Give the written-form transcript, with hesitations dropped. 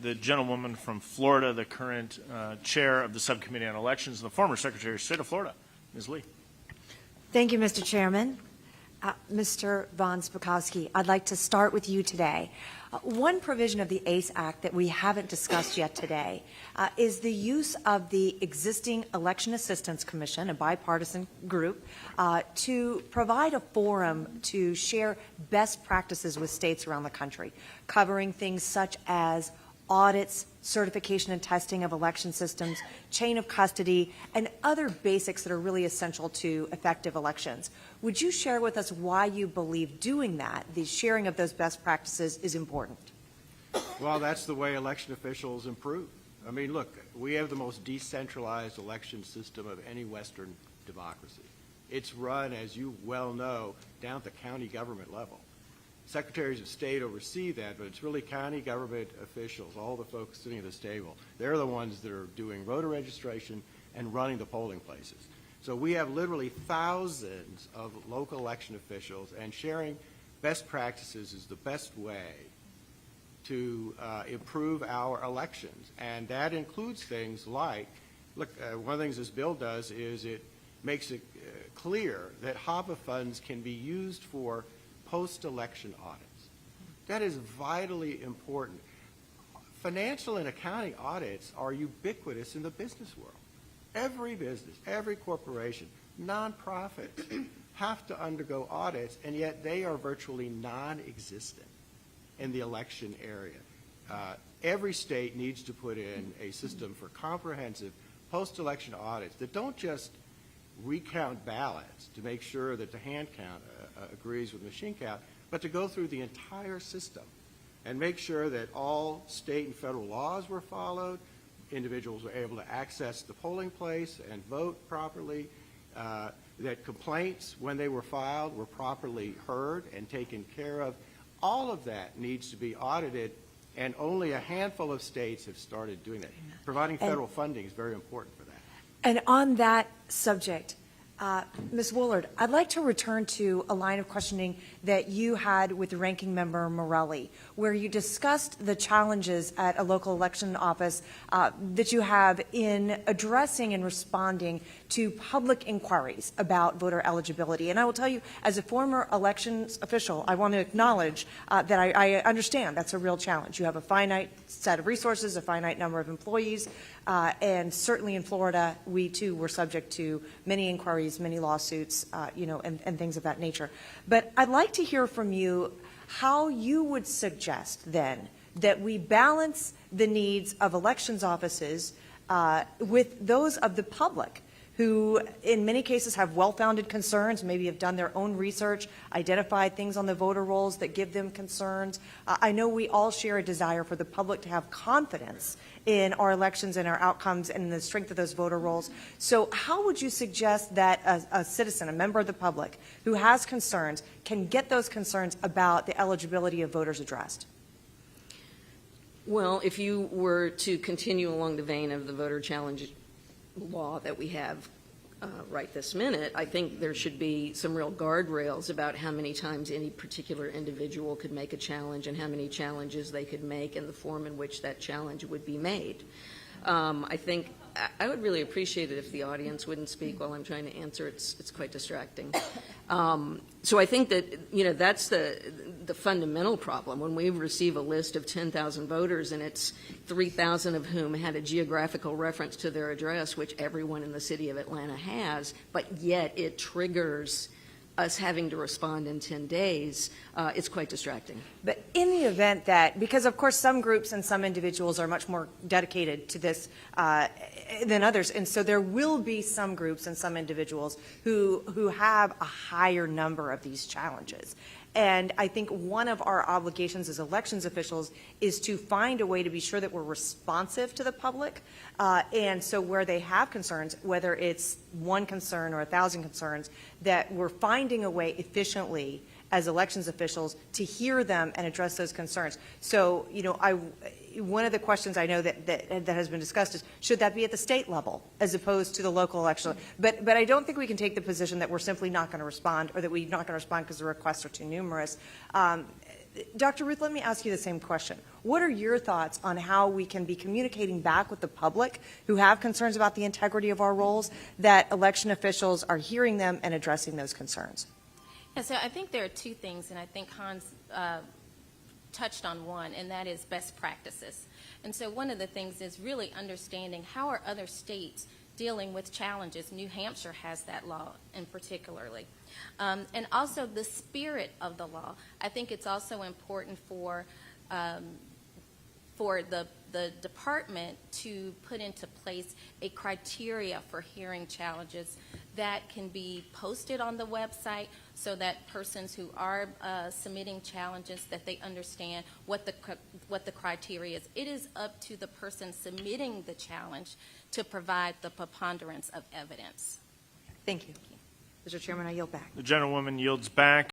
the gentlewoman from Florida, the current chair of the Subcommittee on Elections, the former Secretary of State of Florida, Ms. Lee. Thank you, Mr. Chairman. Mr. Von Spakowski, I'd like to start with you today. One provision of the ACE Act that we haven't discussed yet today is the use of the existing Election Assistance Commission, a bipartisan group, to provide a forum to share best practices with states around the country, covering things such as audits, certification and testing of election systems, chain of custody, and other basics that are really essential to effective elections. Would you share with us why you believe doing that, the sharing of those best practices, is important? Well, that's the way election officials improve. I mean, look, we have the most decentralized election system of any Western democracy. It's run, as you well know, down at the county government level. Secretaries of State oversee that, but it's really county government officials, all the folks sitting at this table. They're the ones that are doing voter registration and running the polling places. So we have literally thousands of local election officials, and sharing best practices is the best way to improve our elections. And that includes things like, look, one of the things this bill does is it makes it clear that HAVA funds can be used for post-election audits. That is vitally important. Financial and accounting audits are ubiquitous in the business world. Every business, every corporation, nonprofits have to undergo audits, and yet they are virtually non-existent in the election area. Every state needs to put in a system for comprehensive post-election audits that don't just recount ballots to make sure that the hand count agrees with machine count, but to go through the entire system and make sure that all state and federal laws were followed, individuals were able to access the polling place and vote properly, that complaints, when they were filed, were properly heard and taken care of. All of that needs to be audited, and only a handful of states have started doing that. Providing federal funding is very important for that. And on that subject, Ms. Woolard, I'd like to return to a line of questioning that you had with the ranking member Morelli, where you discussed the challenges at a local election office that you have in addressing and responding to public inquiries about voter eligibility. And I will tell you, as a former elections official, I want to acknowledge that I understand that's a real challenge. You have a finite set of resources, a finite number of employees, and certainly in Florida, we too were subject to many inquiries, many lawsuits, and things of that nature. But I'd like to hear from you how you would suggest then that we balance the needs of elections offices with those of the public, who in many cases have well-founded concerns, maybe have done their own research, identified things on the voter rolls that give them concerns. I know we all share a desire for the public to have confidence in our elections and our outcomes and in the strength of those voter rolls. So how would you suggest that a citizen, a member of the public who has concerns, can get those concerns about the eligibility of voters addressed? Well, if you were to continue along the vein of the voter challenge law that we have right this minute, I think there should be some real guardrails about how many times any particular individual could make a challenge and how many challenges they could make and the form in which that challenge would be made. I think I would really appreciate it if the audience wouldn't speak while I'm trying to answer. It's quite distracting. So I think that, that's the fundamental problem. When we receive a list of 10,000 voters and it's 3,000 of whom had a geographical reference to their address, which everyone in the city of Atlanta has, but yet it triggers us having to respond in 10 days, it's quite distracting. But in the event that, because of course some groups and some individuals are much more dedicated to this than others, and so there will be some groups and some individuals who have a higher number of these challenges. And I think one of our obligations as elections officials is to find a way to be sure that we're responsive to the public. And so where they have concerns, whether it's one concern or 1,000 concerns, that we're finding a way efficiently as elections officials to hear them and address those concerns. So, one of the questions I know that has been discussed is, should that be at the state level as opposed to the local election? But I don't think we can take the position that we're simply not going to respond, or that we're not going to respond because the requests are too numerous. Dr. Ruth, let me ask you the same question. What are your thoughts on how we can be communicating back with the public who have concerns about the integrity of our rolls, that election officials are hearing them and addressing those concerns? And so I think there are two things, and I think Hans touched on one, and that is best practices. And so one of the things is really understanding how are other states dealing with challenges. New Hampshire has that law in particularly. And also the spirit of the law. I think it's also important for the department to put into place a criteria for hearing challenges that can be posted on the website so that persons who are submitting challenges, that they understand what the criteria is. It is up to the person submitting the challenge to provide the preponderance of evidence. Thank you. Mr. Chairman, I yield back. The gentlewoman yields back.